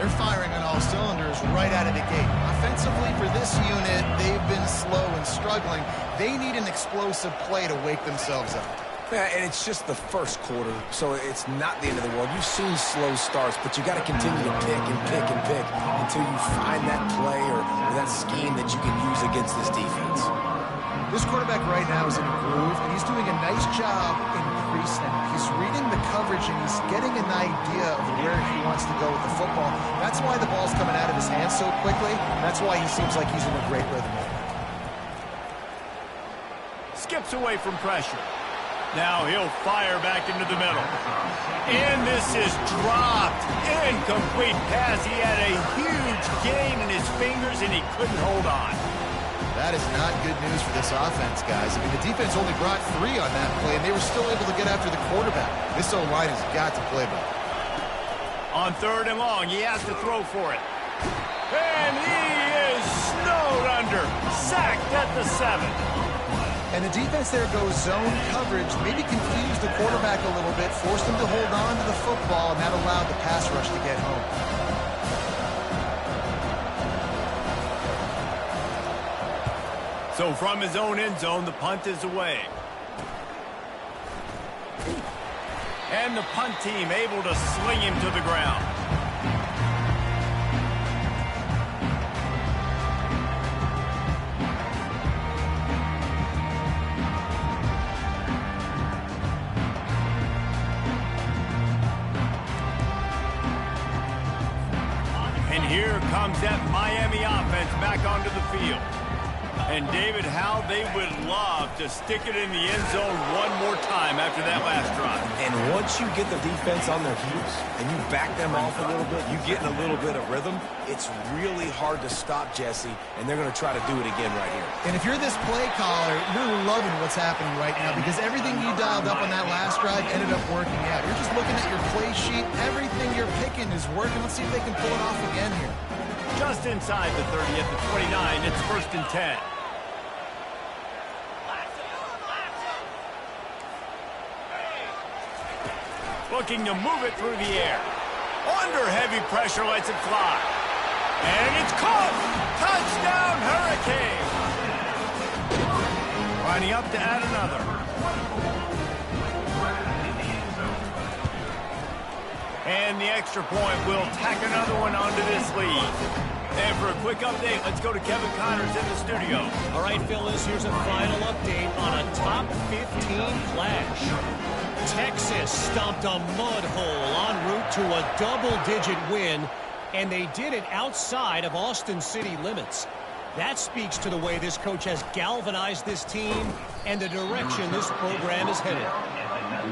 They're firing on all cylinders right out of the gate. Offensively, for this unit, they've been slow and struggling. They need an explosive play to wake themselves up. Yeah, and it's just the first quarter, so it's not the end of the world. You've seen slow starts, but you got to continue to pick and pick and pick until you find that play or that scheme that you can use against this defense. This quarterback right now is in a groove, and he's doing a nice job in pre-snap. He's reading the coverage, and he's getting an idea of where he wants to go with the football. That's why the ball's coming out of his hands so quickly. That's why he seems like he's in a great rhythm. Skips away from pressure. Now he'll fire back into the middle. And this is dropped. Incomplete pass. He had a huge gain in his fingers, and he couldn't hold on. That is not good news for this offense, guys. I mean, the defense only brought 3 on that play, and they were still able to get after the quarterback. This O-line has got to play better. On 3rd and long, he has to throw for it. And he is snowed under. Sacked at the 7. And the defense there goes zone coverage, maybe confused the quarterback a little bit, forced him to hold on to the football, and that allowed the pass rush to get home. So from his own end zone, the punt is away. And the punt team able to sling him to the ground. And here comes that Miami offense back onto the field. And, David, how they would love to stick it in the end zone one more time after that last drive. And once you get the defense on their heels and you back them off a little bit, you get in a little bit of rhythm, it's really hard to stop Jesse, and they're going to try to do it again right here. And if you're this play caller, you're loving what's happening right now because everything you dialed up on that last drive ended up working out. You're just looking at your play sheet. Everything you're picking is working. Let's see if they can pull it off again here. Just inside the 30 at the 29, it's 1st and 10. Looking to move it through the air. Under heavy pressure, lets it fly. And it's caught! Touchdown, Hurricane! Lining up to add another. And the extra point will tack another one onto this lead. And for a quick update, let's go to Kevin Connors in the studio. All right, Phyllis, here's a final update on a top 15 flash. Texas stomped a mud hole en route to a double-digit win, and they did it outside of Austin city limits. That speaks to the way this coach has galvanized this team and the direction this program is headed.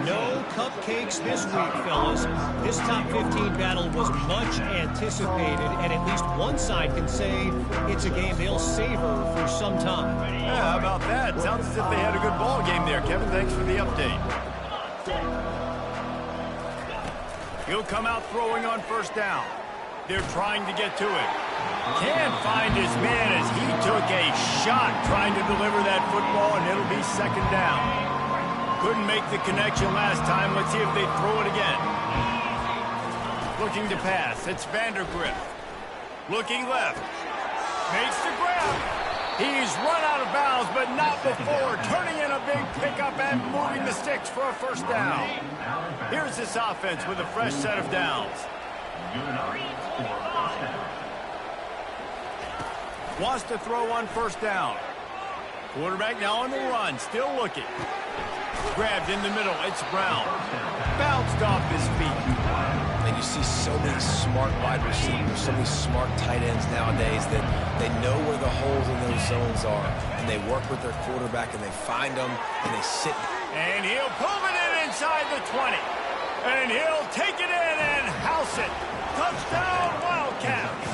No cupcakes this week, fellas. This top 15 battle was much anticipated, and at least one side can say it's a game they'll savor for some time. Yeah, how about that? Sounds as if they had a good ball game there, Kevin. Thanks for the update. He'll come out throwing on 1st down. They're trying to get to it. Can't find his man as he took a shot trying to deliver that football, and it'll be 2nd down. Couldn't make the connection last time. Let's see if they throw it again. Looking to pass. It's Vandergrift. Looking left. Makes the grab. He's run out of bounds, but not before turning in a big pickup and moving the sticks for a 1st down. Here's this offense with a fresh set of downs. Wants to throw on 1st down. Quarterback now on the run, still looking. Grabbed in the middle, it's Brown. Bounced off his feet. And you see so many smart wide receivers, so many smart tight ends nowadays that they know where the holes in those zones are. And they work with their quarterback, and they find them, and they sit. And he'll pull it in inside the 20. And he'll take it in and house it. Touchdown, Wildcats.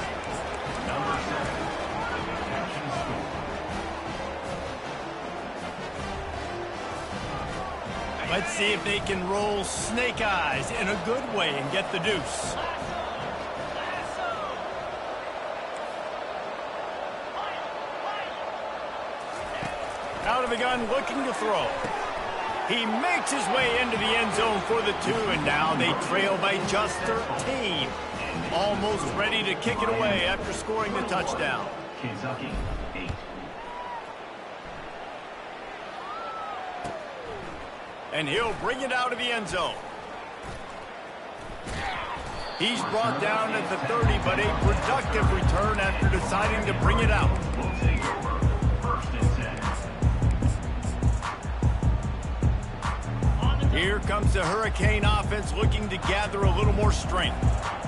Let's see if they can roll snake eyes in a good way and get the deuce. Out of the gun, looking to throw. He makes his way into the end zone for the 2, and now they trail by just 13. Almost ready to kick it away after scoring the touchdown. Kentucky, 8. And he'll bring it out of the end zone. He's brought down at the 30, but a productive return after deciding to bring it out. We'll take over. 1st and 10. Here comes the Hurricane offense looking to gather a little more strength.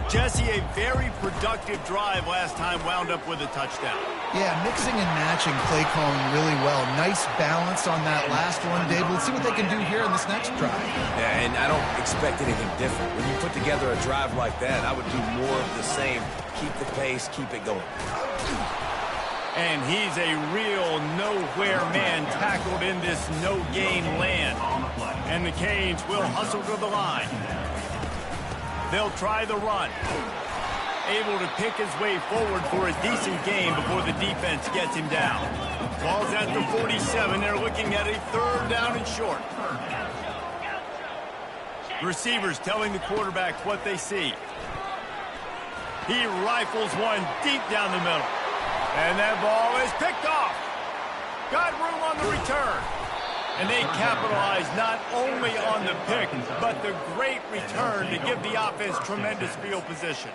Jesse, a very productive drive last time wound up with a touchdown. Yeah, mixing and matching play calling really well. Nice balance on that last one, Dave. Let's see what they can do here in this next drive. Yeah, and I don't expect anything different. When you put together a drive like that, I would do more of the same. Keep the pace, keep it going. And he's a real nowhere man tackled in this no-gain land. And the Canes will hustle to the line. They'll try the run. Able to pick his way forward for a decent gain before the defense gets him down. Ball's at the 47. They're looking at a 3rd down and short. Receivers telling the quarterbacks what they see. He rifles one deep down the middle. And that ball is picked off. Got room on the return. And they capitalize not only on the pick, but the great return to give the offense tremendous field position.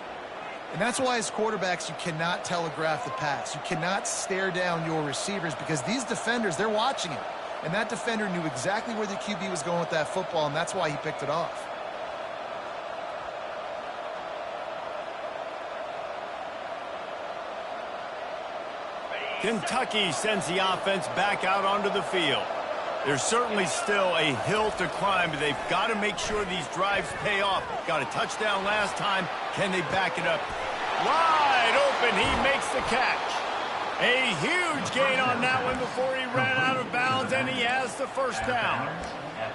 And that's why as quarterbacks, you cannot telegraph the pass. You cannot stare down your receivers because these defenders, they're watching it. And that defender knew exactly where the QB was going with that football, and that's why he picked it off. Kentucky sends the offense back out onto the field. There's certainly still a hill to climb, but they've got to make sure these drives pay off. Got a touchdown last time. Can they back it up? Wide open. He makes the catch. A huge gain on that one before he ran out of bounds, and he has the 1st down.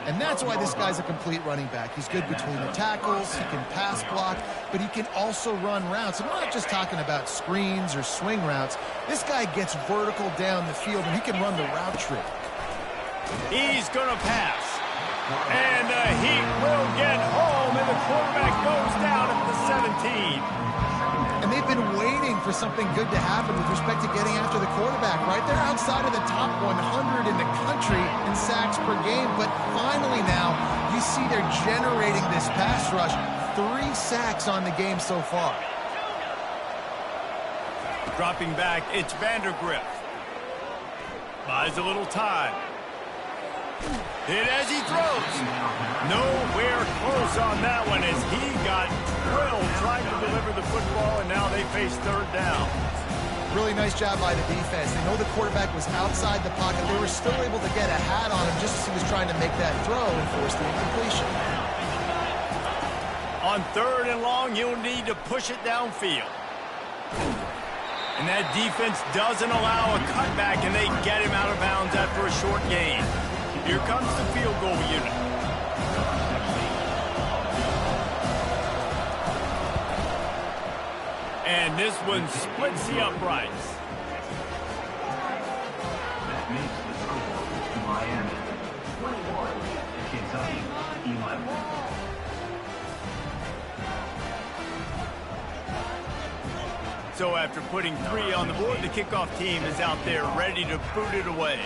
And that's why this guy's a complete running back. He's good between the tackles, he can pass block, but he can also run routes. And we're not just talking about screens or swing routes. This guy gets vertical down the field, and he can run the route tree. He's going to pass. And the Heat will get home, and the quarterback goes down at the 17. And they've been waiting for something good to happen with respect to getting after the quarterback, right? They're outside of the top 100 in the country in sacks per game, but finally now you see they're generating this pass rush. 3 sacks on the game so far. Dropping back, it's Vandergrift. Buys a little time. Hit as he throws. Nowhere close on that one as he got drilled trying to deliver the football, and now they face 3rd down. Really nice job by the defense. They know the quarterback was outside the pocket. They were still able to get a hat on him just as he was trying to make that throw and force the incompletion. On 3rd and long, you'll need to push it downfield. And that defense doesn't allow a cutback, and they get him out of bounds after a short gain. Here comes the field goal unit. And this one splits the uprights. That makes the score Miami 21, Kentucky 11. So after putting 3 on the board, the kickoff team is out there ready to boot it away.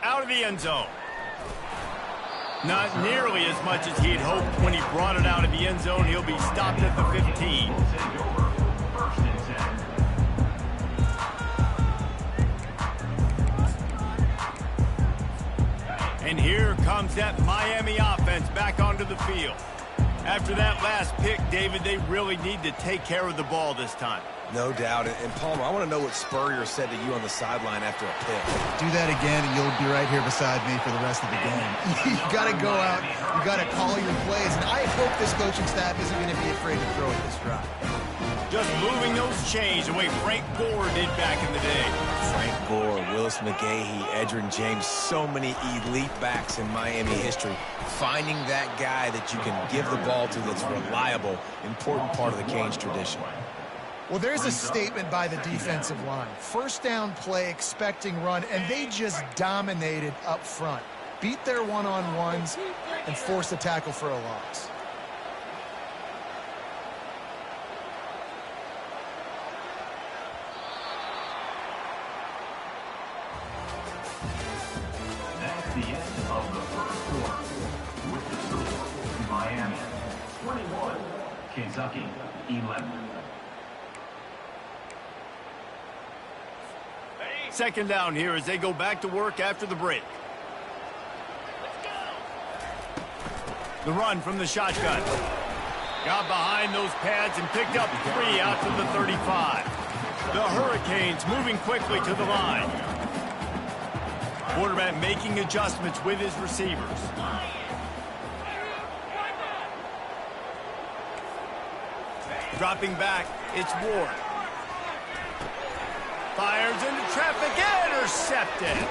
Out of the end zone. Not nearly as much as he'd hoped when he brought it out of the end zone. He'll be stopped at the 15. We'll take over 1st and 10. And here comes that Miami offense back onto the field. After that last pick, David, they really need to take care of the ball this time. No doubt. And Palmer, I want to know what Spurrier said to you on the sideline after a pick. Do that again, and you'll be right here beside me for the rest of the game. You got to go out. You got to call your plays. And I hope this coaching staff isn't going to be afraid to throw at this drive. Just moving those chains the way Frank Gore did back in the day. Frank Gore, Willis McGahee, Edgerrin James, so many elite backs in Miami history. Finding that guy that you can give the ball to that's reliable, important part of the Canes tradition. Well, there's a statement by the defensive line. First down play, expecting run, and they just dominated up front. Beat their one-on-ones and forced a tackle for a loss. That's the end of the first quarter. With the score, Miami 21, Kentucky 11. Second down here as they go back to work after the break. The run from the shotgun. Got behind those pads and picked up 3 out to the 35. The Hurricanes moving quickly to the line. Quarterback making adjustments with his receivers. Dropping back, it's Ward. Fires into traffic, intercepted.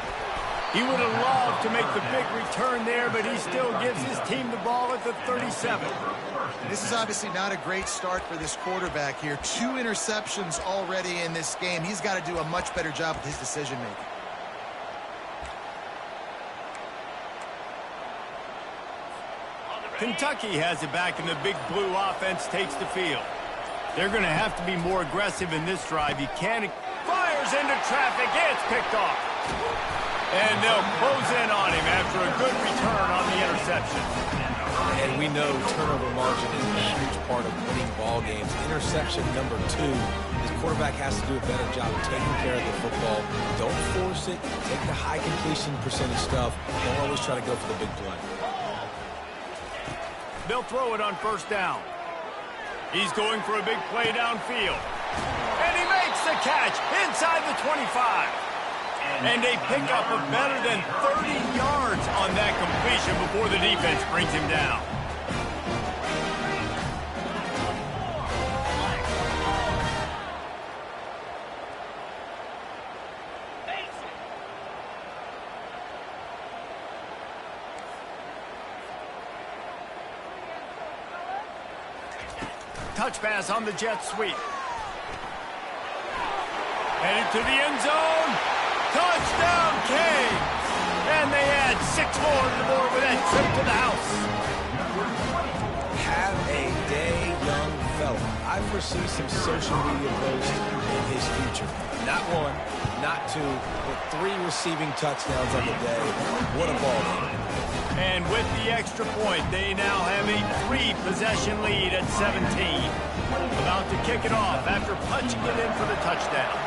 He would have loved to make the big return there, but he still gives his team the ball at the 37. This is obviously not a great start for this quarterback here. 2 interceptions already in this game. He's got to do a much better job with his decision-making. Kentucky has it back, and the big blue offense takes the field. They're going to have to be more aggressive in this drive. You can't... Fires into traffic. It's picked off. And they'll close in on him after a good return on the interception. And we know turnover margin is a huge part of winning ball games. Interception number 2. His quarterback has to do a better job of taking care of the football. Don't force it. Take the high completion percentage stuff. Don't always try to go for the big play. They'll throw it on first down. He's going for a big play downfield. And he makes the catch inside the 25. And they pick up a better than 30 yards on that completion before the defense brings him down. Touch pass on the jet sweep. Headed to the end zone. Touchdown, Canes! And they add 6 more to the board with that trip to the house. Have a day, young fella. I foresee some social media posts in his future. Not 1, not 2, but 3 receiving touchdowns on the day. What a ball game. And with the extra point, they now have a 3-possession lead at 17. About to kick it off after punching it in for the touchdown.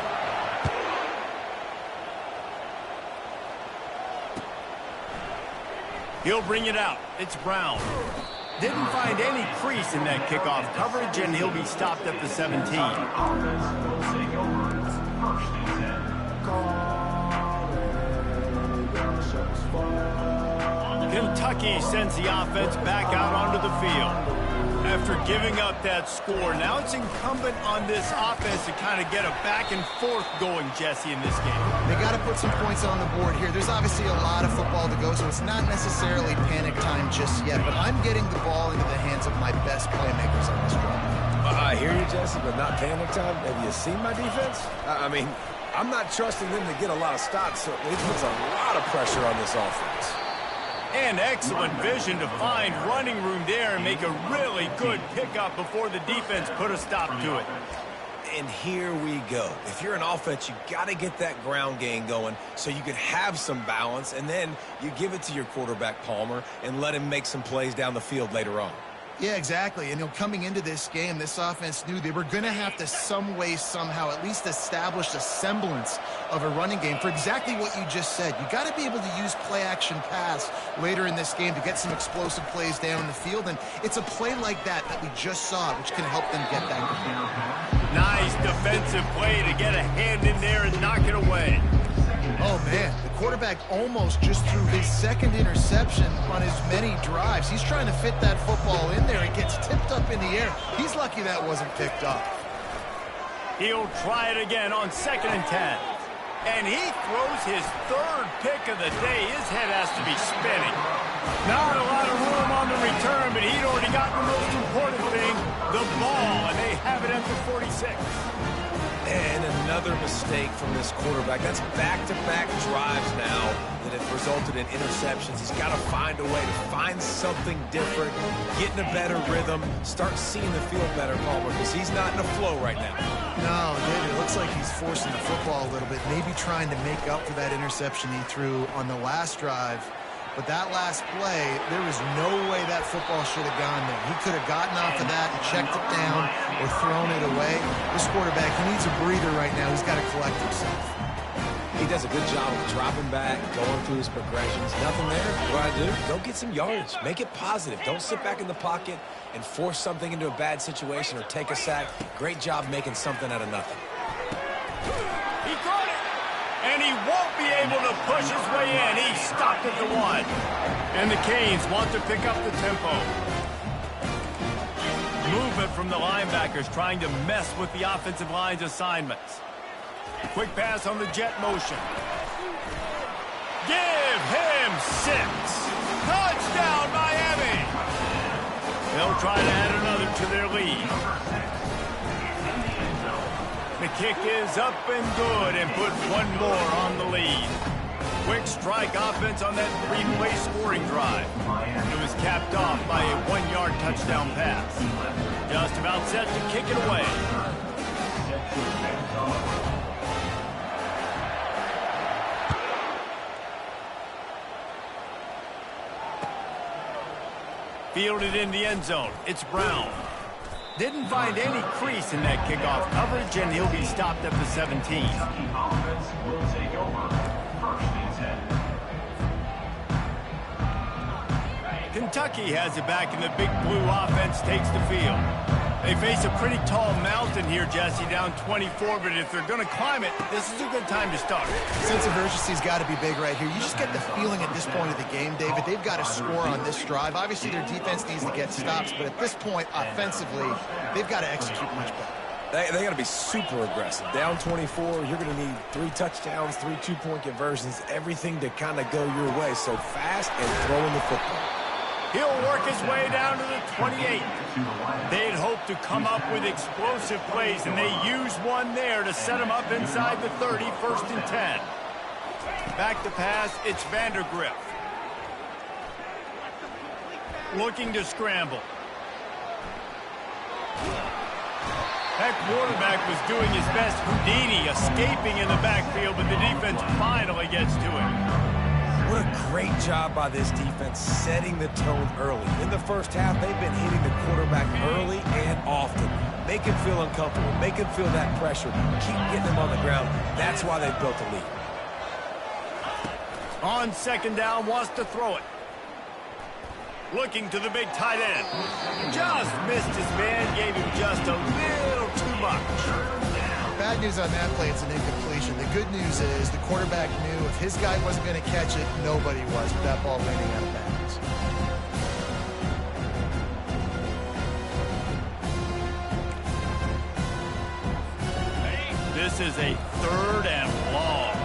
He'll bring it out. It's Brown. Didn't find any crease in that kickoff coverage, and he'll be stopped at the 17. Offense will take over. First and 10. Kentucky sends the offense back out onto the field. After giving up that score, now it's incumbent on this offense to kind of get a back and forth going, Jesse, in this game. They got to put some points on the board here. There's obviously a lot of football to go, so it's not necessarily panic time just yet, but I'm getting the ball into the hands of my best playmakers on this drive. I hear you, Jesse, but not panic time. Have you seen my defense? I mean, I'm not trusting them to get a lot of stops, so it puts a lot of pressure on this offense. And excellent vision to find running room there and make a really good pickup before the defense put a stop to it. And here we go. If you're an offense, you got to get that ground game going so you can have some balance, and then you give it to your quarterback, Palmer, and let him make some plays down the field later on. Yeah, exactly. And coming into this game, this offense knew they were going to have to some way, somehow, at least establish a semblance of a running game for exactly what you just said. You got to be able to use play-action pass later in this game to get some explosive plays down the field. And it's a play like that we just saw, which can help them get that. Nice defensive play to get a hand in there and knock it away. Oh, man, the quarterback almost just threw his second interception on as many drives. He's trying to fit that football in there. It gets tipped up in the air. He's lucky that wasn't picked up. He'll try it again on 2nd and 10. And he throws his 3rd pick of the day. His head has to be spinning. Not a lot of room on the return, but he'd already got the most important thing, the ball, and they have it at the 46. And another mistake from this quarterback. That's back-to-back drives now that have resulted in interceptions. He's got to find a way to find something different, get in a better rhythm, start seeing the field better, Palmer, because he's not in a flow right now. No, David, it looks like he's forcing the football a little bit, maybe trying to make up for that interception he threw on the last drive. But that last play, there was no way that football should have gone there. He could have gotten off of that and checked it down or thrown it away. This quarterback, he needs a breather right now. He's got to collect himself. He does a good job of dropping back, going through his progressions. Nothing there. What I do? Go get some yardage. Make it positive. Don't sit back in the pocket and force something into a bad situation or take a sack. Great job making something out of nothing. He caught it. And he won't be able to push his way in. He stopped at the 1. And the Canes want to pick up the tempo. Movement from the linebackers trying to mess with the offensive line's assignments. Quick pass on the jet motion. Give him 6. Touchdown, Miami. They'll try to add another to their lead. The kick is up and good and put one more on the lead. Quick strike offense on that 3-play scoring drive. It was capped off by a 1-yard touchdown pass. Just about set to kick it away. Fielded in the end zone. It's Brown. Didn't find any crease in that kickoff coverage, and he'll be stopped at the 17. Kentucky offense will take over. First and 10. Kentucky has it back, and the big blue offense takes the field. They face a pretty tall mountain here, Jesse, down 24, but if they're going to climb it, this is a good time to start. Sense of urgency's got to be big right here. You just get the feeling at this point of the game, David, they've got to score on this drive. Obviously, their defense needs to get stops, but at this point, offensively, they've got to execute much better. They got to be super aggressive. Down 24, you're going to need 3 touchdowns, 3 two-point conversions, everything to kind of go your way. So fast and throwing the football. He'll work his way down to the 28. They'd hoped to come up with explosive plays, and they used one there to set him up inside the 30, 1st and 10. Back to pass, it's Vandergriff. Looking to scramble. That quarterback was doing his best Houdini, escaping in the backfield, but the defense finally gets to him. What a great job by this defense setting the tone early. In the first half, they've been hitting the quarterback early and often. Make him feel uncomfortable. Make him feel that pressure. Keep getting him on the ground. That's why they've built a lead. On 2nd down, wants to throw it. Looking to the big tight end. Just missed his man, gave him just a little too much. Bad news on that play, it's an incompletion. The good news is the quarterback knew if his guy wasn't going to catch it, nobody was with that ball landing out of bounds. This is a 3rd and long.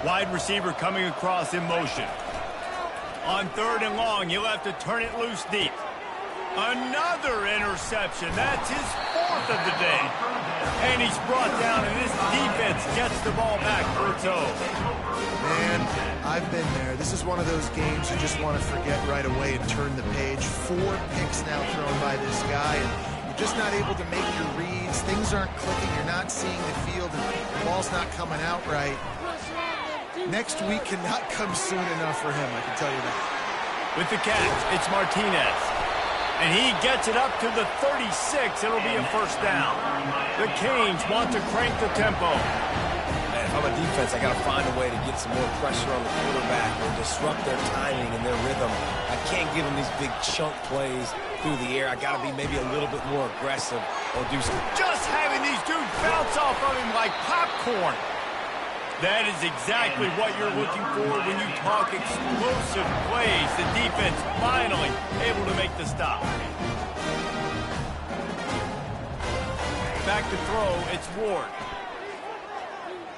Wide receiver coming across in motion. On 3rd and long, he'll have to turn it loose deep. Another interception. That's his 4th of the day. And he's brought down, and this defense gets the ball back for its own. Man, I've been there. This is one of those games you just want to forget right away and turn the page. 4 picks now thrown by this guy, and you're just not able to make your reads. Things aren't clicking. You're not seeing the field, and the ball's not coming out right. Next week cannot come soon enough for him, I can tell you that. With the catch, it's Martinez. And he gets it up to the 36. It'll be a 1st down. The Canes want to crank the tempo. And if I'm a defense, I got to find a way to get some more pressure on the quarterback or disrupt their timing and their rhythm. I can't give them these big chunk plays through the air. I got to be maybe a little bit more aggressive or do something. Just having these dudes bounce off of him like popcorn. That is exactly what you're looking for when you talk explosive plays. The defense finally able to make the stop. Back to throw, it's Ward.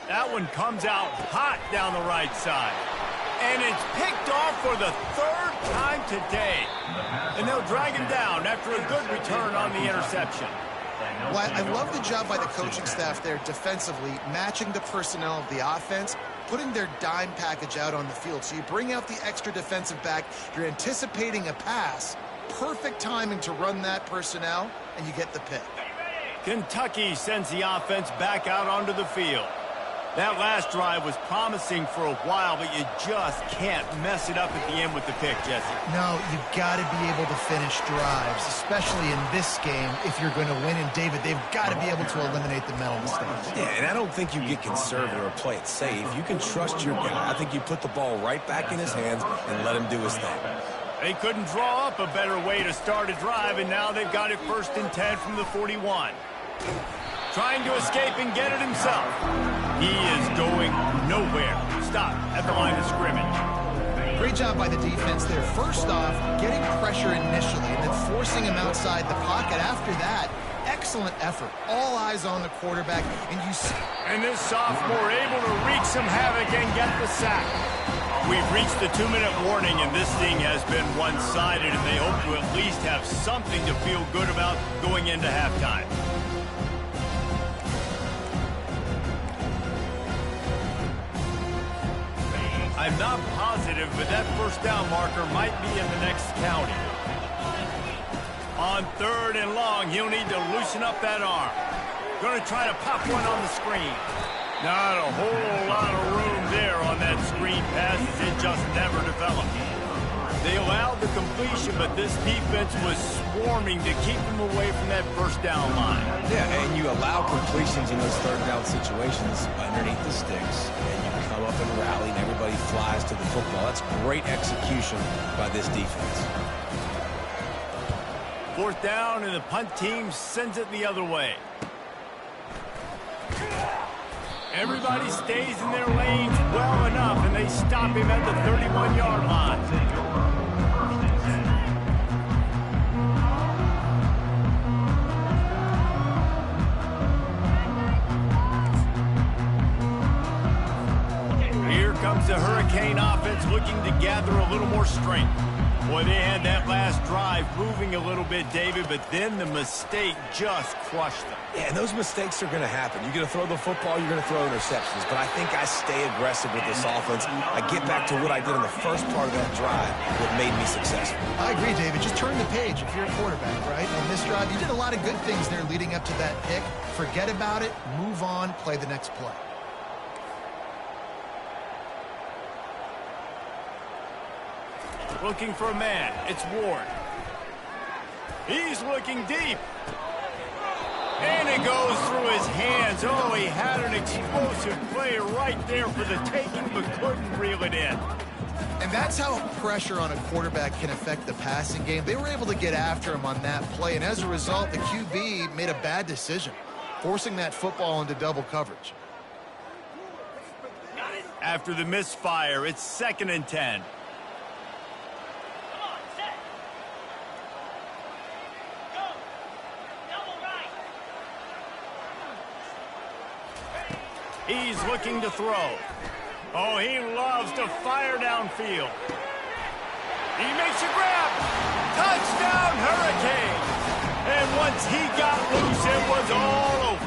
That one comes out hot down the right side. And it's picked off for the third time today. And they'll drag him down after a good return on the interception. Well, I love the job by the coaching staff there defensively, matching the personnel of the offense, putting their dime package out on the field. So you bring out the extra defensive back, you're anticipating a pass, perfect timing to run that personnel, and you get the pick. Kentucky sends the offense back out onto the field. That last drive was promising for a while, but you just can't mess it up at the end with the pick, Jesse. No, you've got to be able to finish drives, especially in this game if you're going to win. And, David, they've got to be able to eliminate the mental mistakes. Yeah, and I don't think you get conservative or play it safe. You can trust your guy. I think you put the ball right back in his hands and let him do his thing. They couldn't draw up a better way to start a drive, and now they've got it 1st and 10 from the 41. Trying to escape and get it himself. He is going nowhere. Stop at the line of scrimmage. Great job by the defense there. First off, getting pressure initially and then forcing him outside the pocket. After that, excellent effort. All eyes on the quarterback. And this sophomore able to wreak some havoc and get the sack. We've reached the 2-minute warning, and this thing has been one-sided, and they hope to at least have something to feel good about going into halftime. I'm not positive, but that first down marker might be in the next county. On 3rd and long, he'll need to loosen up that arm. Going to try to pop one on the screen. Not a whole lot of room there on that screen pass as it just never developed. They allowed the completion, but this defense was swarming to keep them away from that first down line. Yeah, and you allow completions in those 3rd down situations underneath the sticks, and you come up and rally, and everybody flies to the football. That's great execution by this defense. 4th down, and the punt team sends it the other way. Everybody stays in their lanes well enough, and they stop him at the 31-yard line. Here comes the Hurricane offense looking to gather a little more strength. Boy, they had that last drive moving a little bit, David, but then the mistake just crushed them. Yeah, and those mistakes are going to happen. You're going to throw the football, you're going to throw interceptions. But I think I stay aggressive with this offense. I get back to what I did in the first part of that drive that made me successful. I agree, David. Just turn the page if you're a quarterback, right? On this drive, you did a lot of good things there leading up to that pick. Forget about it, move on, play the next play. Looking for a man. It's Ward. He's looking deep. And it goes through his hands. Oh, he had an explosive play right there for the taking, but couldn't reel it in. And that's how pressure on a quarterback can affect the passing game. They were able to get after him on that play, and as a result, the QB made a bad decision, forcing that football into double coverage. After the misfire, it's 2nd and 10. He's looking to throw. Oh, he loves to fire downfield. He makes a grab. Touchdown, Hurricane. And once he got loose, it was all over.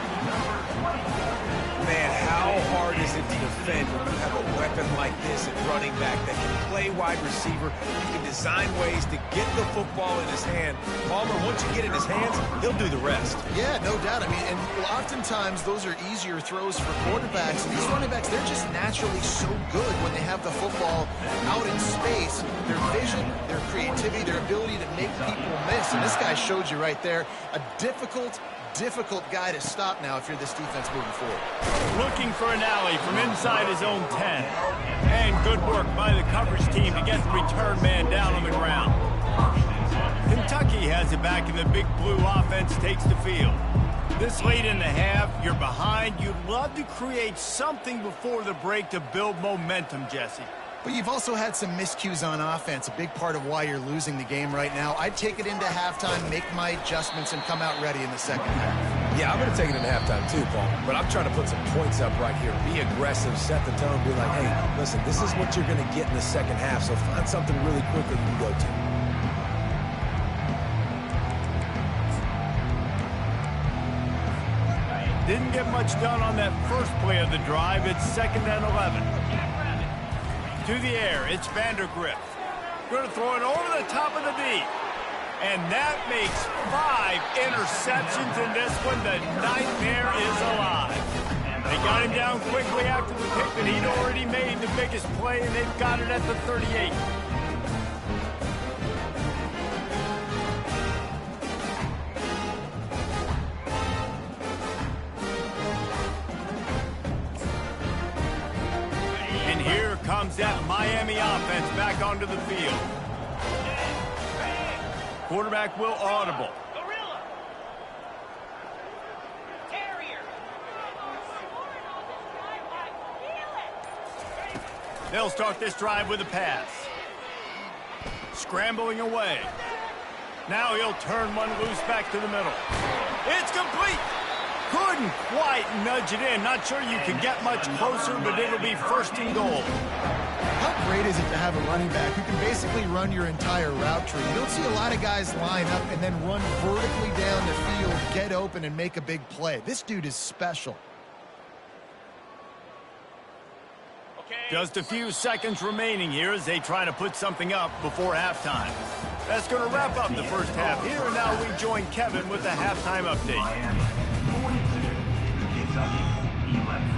Man, how hard is it to defend when you have a weapon like this at running back that can play wide receiver? You can design ways to get the football in his hand. Palmer, once you get it in his hands, he'll do the rest. Yeah, no doubt. I mean, and oftentimes those are easier throws for quarterbacks. And these running backs, they're just naturally so good when they have the football out in space. Their vision, their creativity, their ability to make people miss. And this guy showed you right there a difficult guy to stop now if you're this defense moving forward. Looking for an alley from inside his own 10. And good work by the coverage team to get the return man down on the ground. Kentucky has it back, and the big blue offense takes the field. This late in the half, you're behind. You'd love to create something before the break to build momentum, Jesse. But you've also had some miscues on offense, a big part of why you're losing the game right now. I'd take it into halftime, make my adjustments, and come out ready in the second half. Yeah, I'm going to take it in halftime too, Paul. But I'm trying to put some points up right here. Be aggressive, set the tone, be like, hey, listen, this is what you're going to get in the second half, so find something really quick that you can go to. Didn't get much done on that first play of the drive. It's 2nd and 11. To the air, it's Vandergrift. Going to throw it over the top of the D. And that makes 5 interceptions in this one. The nightmare is alive. They got him down quickly after the pick that he'd already made the biggest play, and they've got it at the 38. And here comes that Miami offense back onto the field. Quarterback will audible. They'll start this drive with a pass. Scrambling away. Now he'll turn one loose back to the middle. It's complete. Couldn't quite nudge it in. Not sure you can get much closer, but it'll be 1st and goal. How great is it to have a running back who can basically run your entire route tree? You don't see a lot of guys line up and then run vertically down the field, get open, and make a big play. This dude is special. Just a few seconds remaining here as they try to put something up before halftime. That's going to wrap up the first half. Here and now we join Kevin with the halftime update. Miami 42, Kentucky 11.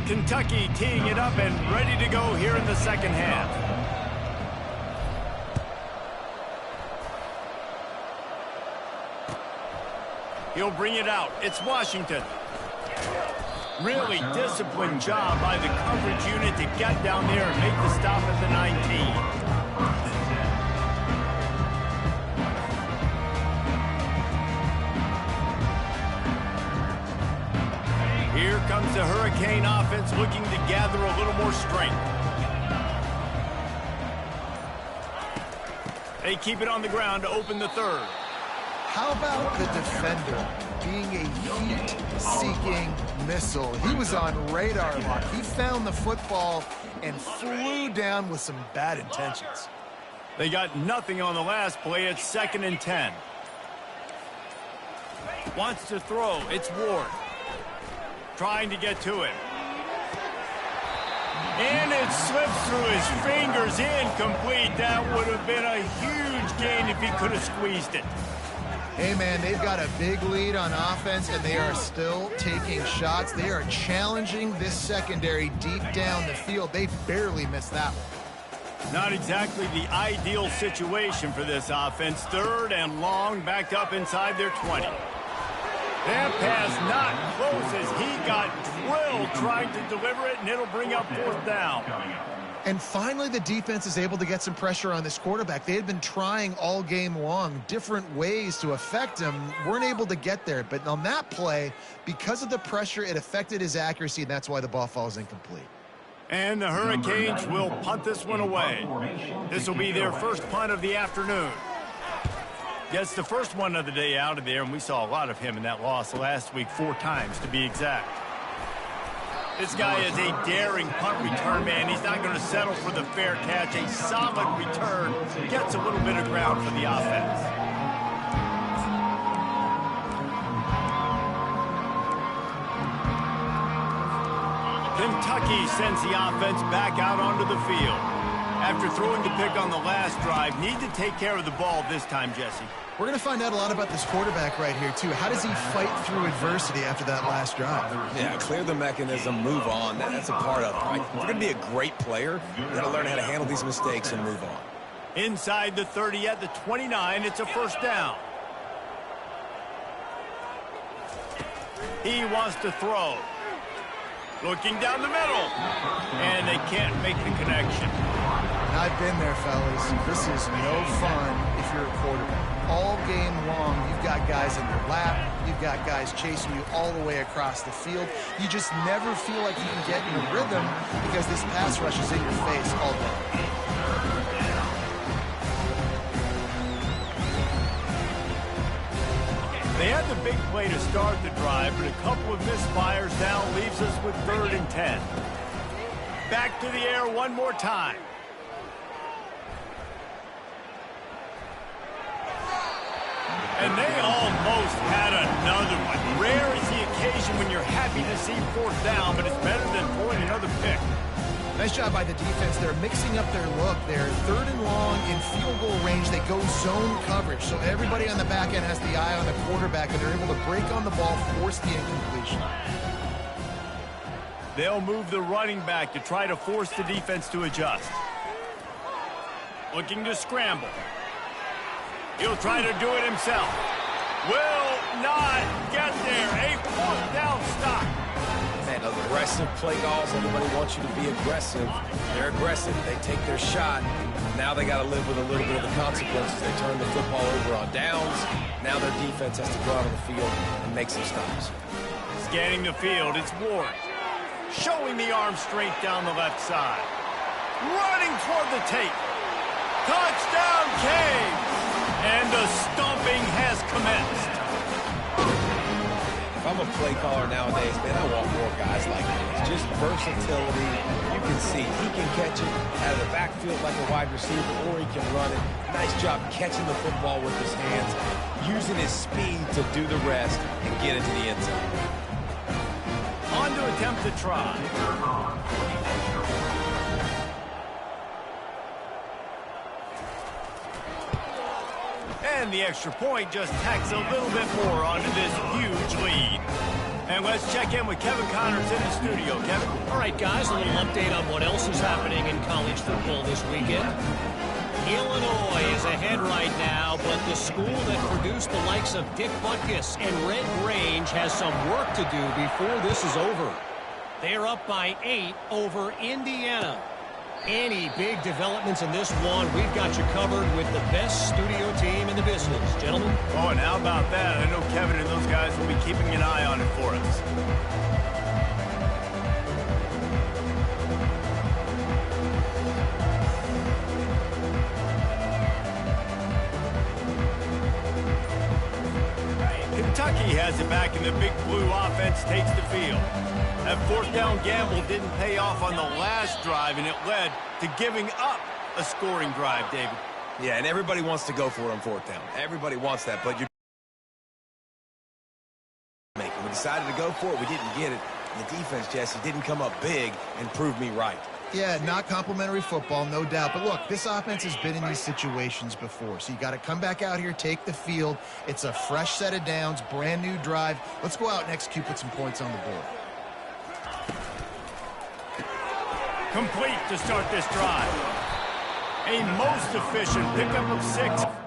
Kentucky teeing it up and ready to go here in the second half. He'll bring it out. It's Washington. Really disciplined job by the coverage unit to get down there and make the stop at the 19. Here comes the Hurricane offense looking to gather a little more strength. They keep it on the ground to open the third. How about the defender being a heat-seeking missile? He was on radar lock. He found the football and flew down with some bad intentions. They got nothing on the last play. It's 2nd and 10. Wants to throw. It's Ward. Trying to get to it. And it slips through his fingers. Incomplete. That would have been a huge gain if he could have squeezed it. Hey, man, they've got a big lead on offense, and they are still taking shots. They are challenging this secondary deep down the field. They barely missed that one. Not exactly the ideal situation for this offense. 3rd and long, back up inside their 20. That pass not close as he got drilled trying to deliver it, and it'll bring up 4th down. And finally, the defense is able to get some pressure on this quarterback. They had been trying all game long, different ways to affect him, weren't able to get there. But on that play, because of the pressure, it affected his accuracy, and that's why the ball falls incomplete. And the Hurricanes will punt this one away. This will be their first punt of the afternoon. Gets the first one of the day out of there, and we saw a lot of him in that loss last week, 4 times to be exact. This guy is a daring punt return man. He's not going to settle for the fair catch. A solid return. Gets a little bit of ground for the offense. Kentucky sends the offense back out onto the field. After throwing the pick on the last drive, need to take care of the ball this time, Jesse. We're going to find out a lot about this quarterback right here, too. How does he fight through adversity after that last drive? Yeah, clear the mechanism, move on. That's a part of it, right? If you're going to be a great player, you got to learn how to handle these mistakes and move on. Inside the 30 at the 29, it's a 1st down. He wants to throw. Looking down the middle. And they can't make the connection. I've been there, fellas. This is no fun if you're a quarterback. all game long, you've got guys in your lap, you've got guys chasing you all the way across the field. You just never feel like you can get in a rhythm because this pass rush is in your face all day. They had the big play to start the drive, but a couple of misfires now leaves us with 3rd and 10. Back to the air one more time. And they almost had another one. Rare is the occasion when you're happy to see 4th down, but it's better than throwing another pick. Nice job by the defense. They're mixing up their look. They're 3rd and long in field goal range. They go zone coverage. So everybody on the back end has the eye on the quarterback, and they're able to break on the ball, force the incompletion. They'll move the running back to try to force the defense to adjust. Looking to scramble. He'll try to do it himself. Will not get there. A 4th down stop. Man, aggressive play calls. Everybody wants you to be aggressive. They're aggressive. They take their shot. Now they got to live with a little bit of the consequences. They turn the football over on downs. Now their defense has to go out on the field and make some stops. Scanning the field, it's Ward. Showing the arm strength down the left side. Running toward the tape. Touchdown, Canes! And the stomping has commenced. If I'm a play caller nowadays, man, I want more guys like this. Just versatility. You can see he can catch it out of the backfield like a wide receiver, or he can run it. Nice job catching the football with his hands, using his speed to do the rest and get into the end zone. On to attempt the try. And the extra point just tacks a little bit more onto this huge lead. And let's check in with Kevin Connors in the studio. Kevin? All right, guys, a little update on what else is happening in college football this weekend. Illinois is ahead right now, but the school that produced the likes of Dick Butkus and Red Grange has some work to do before this is over. They're up by 8 over Indiana. Any big developments in this one, we've got you covered with the best studio team in the business. Gentlemen? Oh, and how about that? I know Kevin and those guys will be keeping an eye on it for us. Kentucky has it back, and the big blue offense takes the field. That 4th down gamble didn't pay off on the last drive, and it led to giving up a scoring drive, David. Yeah, and everybody wants to go for it on 4th down. Everybody wants that, but you're making. We decided to go for it. We didn't get it. And the defense, Jesse, didn't come up big and prove me right. Yeah, not complimentary football, no doubt. But look, this offense has been in these situations before. So you got to come back out here, take the field. It's a fresh set of downs, brand new drive. Let's go out and execute, put some points on the board. Complete to start this drive. A most efficient pickup of 6.